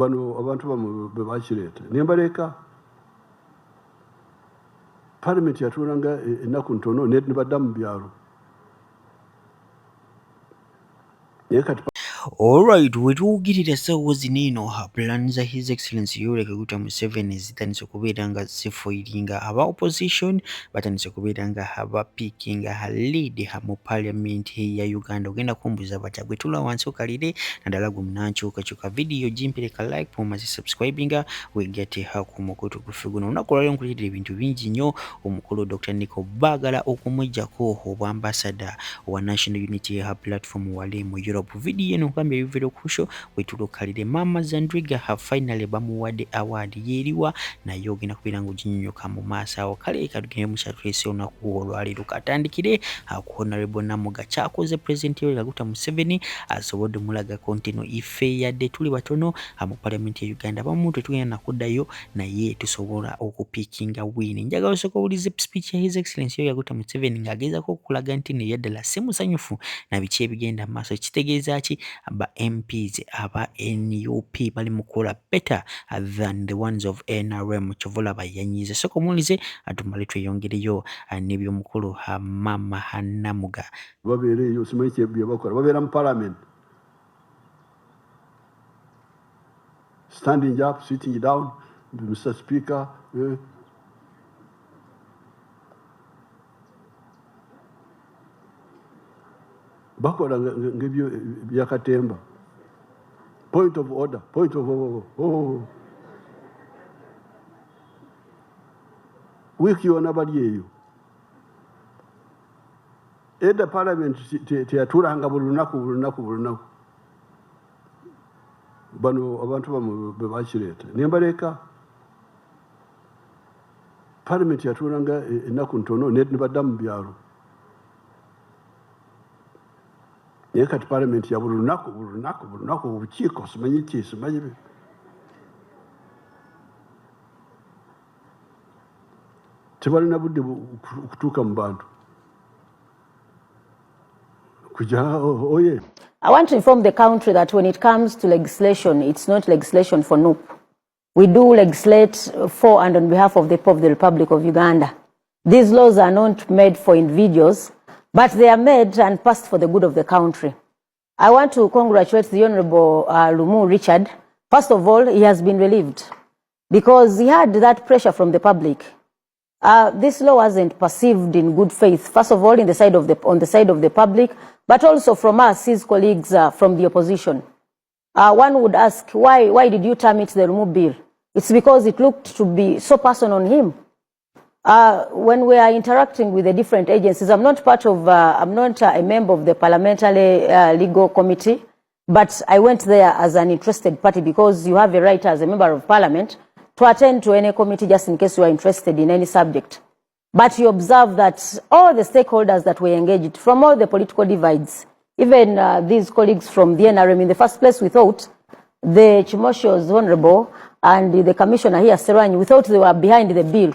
bano abantu bamwe bebakireta nembaleka Parliament yatulanga ennaku ntono nebadda mu byalo kati. Alright, wetuwugirira ssaawa zino eno plans za His Excellency Yoweri Kaguta Museveni zitandise okubeera nga zifoiringa aba opposition batandise okubeera nga abapiikinga lead mu Parliament ya Uganda. Ogenda kumbuza batya gwe tula wansi okalire naddala gwe munankyukakyuka video gimpireka like pomazi subscribinga wegate ku mukutu gufi guno. Olunaku olwaleero nkuleetera ebintu bingi nnyo. Omukulu Dr. Nico baagala okumuggyako obwambasada wa National Unity Platform wali mu Europe. Video eno nkambye very crucial wetulokalire Mama Zandriga finally bamuwadde award yeriwa naye ogenda kubeera ng'oginyonyoka mu maaso awo. Kale katugende mu kyatulese olunaku olwaleero katandikire ku Honorable Namuga kyakoze President Yoweri Kaguta Museveni asobodde mulaga kontino ife yadde tuli batono mu Parliament ya Uganda abamu tetugenda nakuddayo naye tusobola okupiikinga win. Njagala osooka owulize speech ya His Excellency Yoweri Kaguta Museveni ng'agezaako okulaga nti naye ddala si musanyufu na biki ebigenda mu maaso. Kitegeeza ki? Aba MPs aba NUP bali mukola better than the ones of NRM. Chovola bayanyize soko mulize atumale tweyongereyo n'ebyomukulu Mama Namuga babeereyo simanyi kyebyo bakola babeera mu Parliament standing up sitting down Mr. Speaker bakola ngebyo byakatemba point of order wiki yona bali eyo eda Parliament teyatulanga buli lunaku bano abantu bamwe bebakireta nembaleka Parliament yatulanga ennaku ntono nebadda mu byalo kati Parliament ya buli lunaku obukiiko simanyi ki simanyi tebalina budde kutuuka mu bantu kujja oye. I want to inform the country that when it comes to legislation, it's not legislation for NUP. We do legislate for and on behalf of the people of the Republic of Uganda. These laws are not made for individuals, but they are made and passed for the good of the country. I want to congratulate the Honorable Lumu Richard. First of all, he has been relieved because he had that pressure from the public. This law wasn't perceived in good faith, first of all, on the side of the public, but also from us, his colleagues from the opposition. One would ask, why did you term it the Lumu bill? It's because it looked to be so personal on him. When we are interacting with the different agencies, I'm not a member of the Parliamentary Legal Committee, but I went there as an interested party because you have a right as a member of Parliament to attend to any committee just in case you are interested in any subject. But you observe that all the stakeholders that were engaged from all the political divides, even these colleagues from the NRM, in the first place we thought the Chimoshos Honorable and the Commissioner here, Serani, we thought they were behind the bill.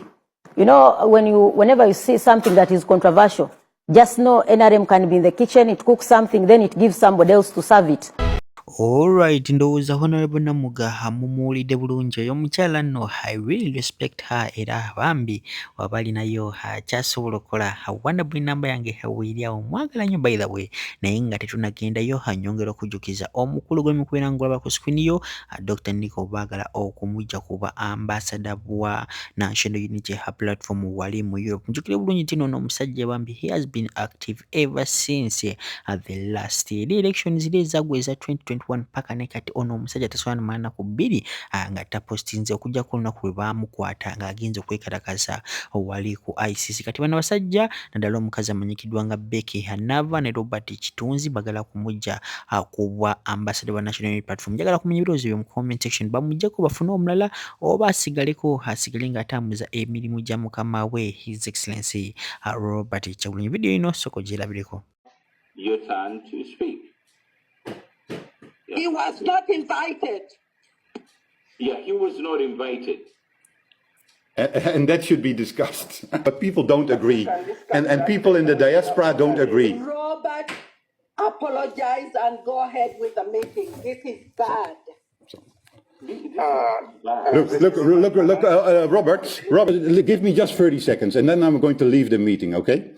You know, whenever you see something that is controversial, just know NRM can be in the kitchen, it cooks something, then it gives somebody else to serve it. Alright, ndowooza Honorable Namuga mumuwulidde bulungi oyo omukyala nno I really respect her era bambi wabali nayo akyasobola okukola wonderful number yange weeryawo mwagala nnyo by the way naye nga tetunagendayo nyongera okujjukiza omukulu gw'emikubeera ngulaba ku screen yo Dr. Nico baagala okumujja kuba ambassador wa National Unity Platform wali mu Europe. Njukire bulungi nti nno omusajja bambi he has been active ever since the last elections ezagweza 2021 paka nekati ono omusajja tasobola maana ku bbiri nga tapostinze okujja ku lunaku lwe baamukwata ng'agenza okwekalakaza wali ku ICC. Kati bano basajja naddala omukazi amanyikiddwa nga Becky Hanava ne Robert Kitunzi bagala kumujja kubwa ambassador wa National Unity Platform. Njagala kumenya ebirowoozo byo mu comment section bamujjako bafune omulala oba asigale ng'atambuza emirimu gya mukama we His Excellency Robert Kyagulanyi. Video ino soko gyerabireko. Your turn to speak. He was not invited. Yeah, he was not invited. And that should be discussed. But people don't agree. And people in the diaspora don't agree. Robert, apologize and go ahead with the meeting. This is bad. Look, Robert, give me just 30 seconds, and then I'm going to leave the meeting, okay?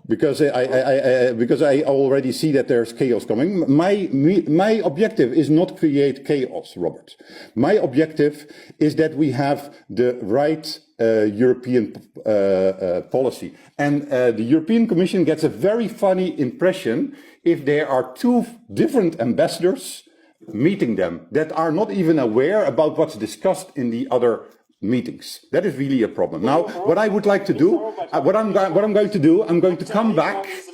Because I already see that there's chaos coming. My objective is not create chaos, Robert. My objective is that we have the right European policy. And the European Commission gets a very funny impression if there are two different ambassadors meeting them that are not even aware about what's discussed in the other meetings. That is really a problem. Now, what I would like to do, what I'm going to do, I'm going to come back. He's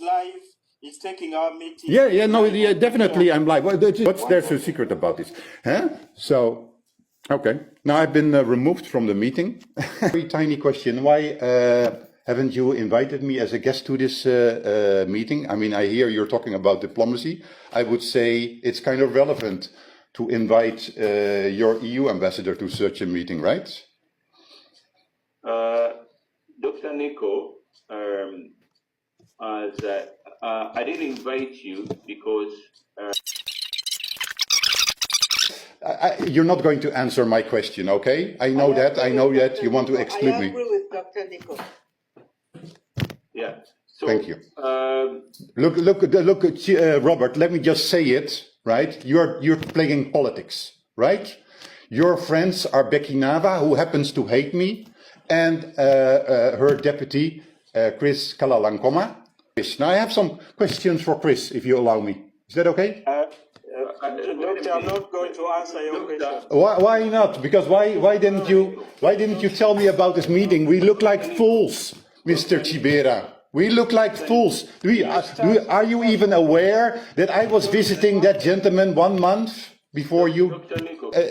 live. He's taking our meeting. Yeah, definitely I'm live. What's there so secret about this? Huh? So, okay. Now I've been removed from the meeting. Very tiny question. Why haven't you invited me as a guest to this meeting? I mean, I hear you're talking about diplomacy. I would say it's kind of relevant to invite your EU ambassador to such a meeting, right? Dr. Nico, I didn't invite you because... You're not going to answer my question, okay? I know that you want to exclude me. I agree with Dr. Nico. Yeah. So, thank you. Look, Robert, let me just say it, right? You're playing politics, right? Your friends are Becky Nava, who happens to hate me, and her deputy, Chris Kalalankoma. Now, I have some questions for Chris, if you allow me. Is that okay? Doctor, I'm not going to answer your question. Why not? Because why didn't you tell me about this meeting? We look like fools, Mr. Chibera. We look like fools. Are you even aware that I was visiting that gentleman 1 month before you?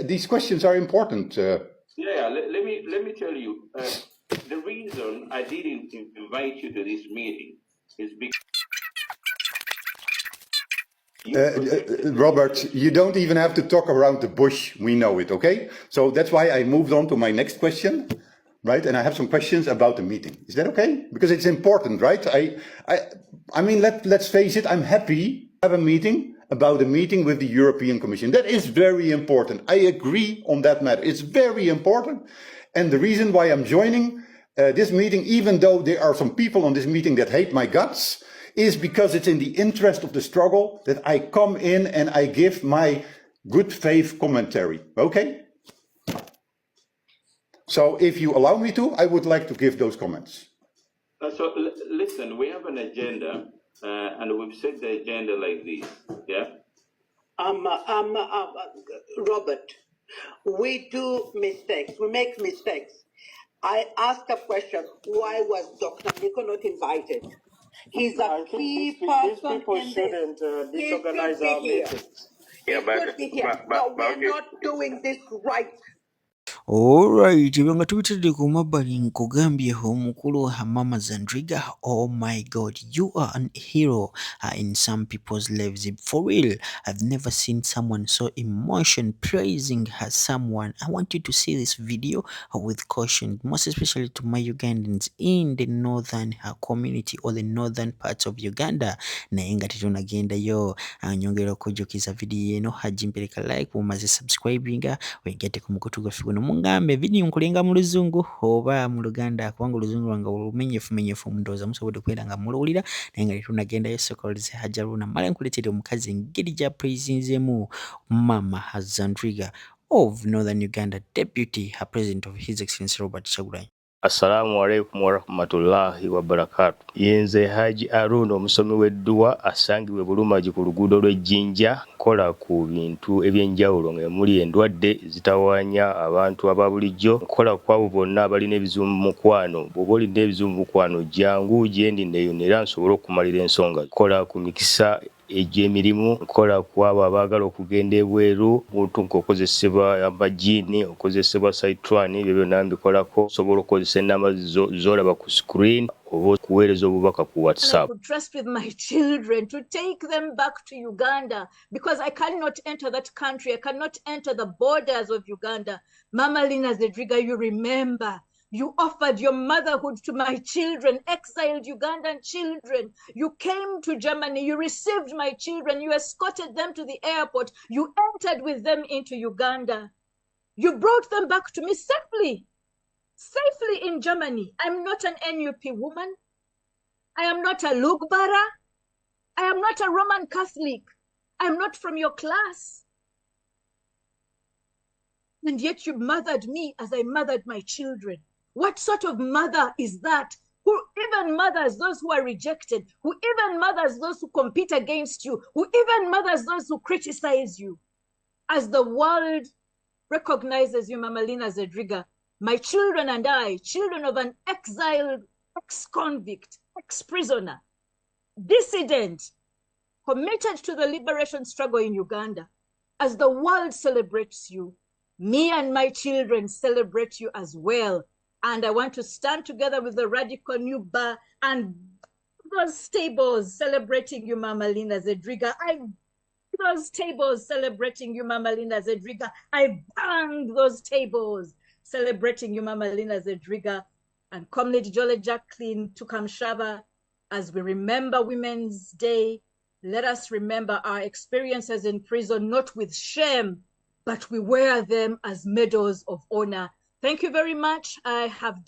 These questions are important. Let me tell you. The reason I didn't invite you to this meeting is because. Robert, you don't even have to talk around the bush. We know it, okay? So that's why I moved on to my next question, right? And I have some questions about the meeting. Is that okay? Because it's important, right? I mean, let's face it. I'm happy to have a meeting about a meeting with the European Commission. That is very important. I agree on that matter. It's very important. And the reason why I'm joining this meeting, even though there are some people on this meeting that hate my guts, is because it's in the interest of the struggle that I come in and I give my good faith commentary, okay? So if you allow me to, I would like to give those comments. So listen, we have an agenda and we've set the agenda like this, yeah? Robert, we do mistakes, we make mistakes. I asked a question, why was Dr. Nico not invited? He's a key person in this. Disorganize our meetings. Yeah, No, we're not doing this right. Alright, ebyo nga tubitadde ku mabbali nkugambyeho omukulu wa Mama Zandriga. Oh my god, you are an hero in some people's lives. For real, I've never seen someone so emotional praising someone. I want you to see this video with caution, most especially to my Ugandans in the northern community or the northern parts of Uganda. Naye nga tetunagendayo, nyongera okujjukiza video eno hajji mpereka like bumaze subscribinga wegete ku mukutu gwaffe guno mungambe video nkulenga mu luzungu oba mu Luganda kubanga oluzungu lwange olumenyefu ndowooza musobodde kwera nga mulowulira naye nga tetunagendayo sokoleze hajja luna mala nkuleetera omukazi engeri gya praisingzemu Mama Zandriga of Northern Uganda, Deputy President of His Excellency Robert Kyagulanyi. Assalamu alaikum wa rahmatullahi wa barakatuh. Yenze Haji Arun omusomi w'edduwa asangibwe Bulumagi ku luguudo lw'Ejjinja nkola ku bintu ebyenjawulo ng'emuli endwadde zitawaanya abantu aba bulijjo nkola ku abo bonna abalina ebizibu mu mukwano. Bw'oba olina ebizibu mu mukwano jangu gyendi neeyonera nsobole okumalira ensonga. Nkola ku mikisa egy'emirimu nkola ku abo abaagala okugenda ebweru muntu nk'okozesebwa amajiini okozesebwa saitwani ebyo byonna mbikolako osobola okozesa ennamba z'olaba ku screen oba kuweereza obubaka ku WhatsApp. I could trust with my children to take them back to Uganda because I cannot enter that country. I cannot enter the borders of Uganda. Mama Lina Zandriga, you remember You offered your motherhood to my children, exiled Ugandan children. You came to Germany, you received my children, you escorted them to the airport, you entered with them into Uganda. You brought them back to me safely in Germany. I'm not an NUP woman. I am not a Lugbara. I am not a Roman Catholic. I'm not from your class. And yet you mothered me as I mothered my children. What sort of mother is that? Who even mothers those who are rejected, who even mothers those who compete against you, who even mothers those who criticize you. As the world recognizes you, Mama Lina Zedriga, my children and I, children of an exiled, ex-convict, ex-prisoner, dissident, committed to the liberation struggle in Uganda, as the world celebrates you, me and my children celebrate you as well. And I want to stand together with the Radical New Bar and those tables celebrating you, Mama Lina Zedriga. Those tables celebrating you, Mama Lina Zedriga. I banged those tables celebrating you, Mama Lina Zedriga. And Comrade Jole Jacqueline Tukamshaba, as we remember Women's Day, let us remember our experiences in prison, not with shame, but we wear them as medals of honor. Thank you very much. I have done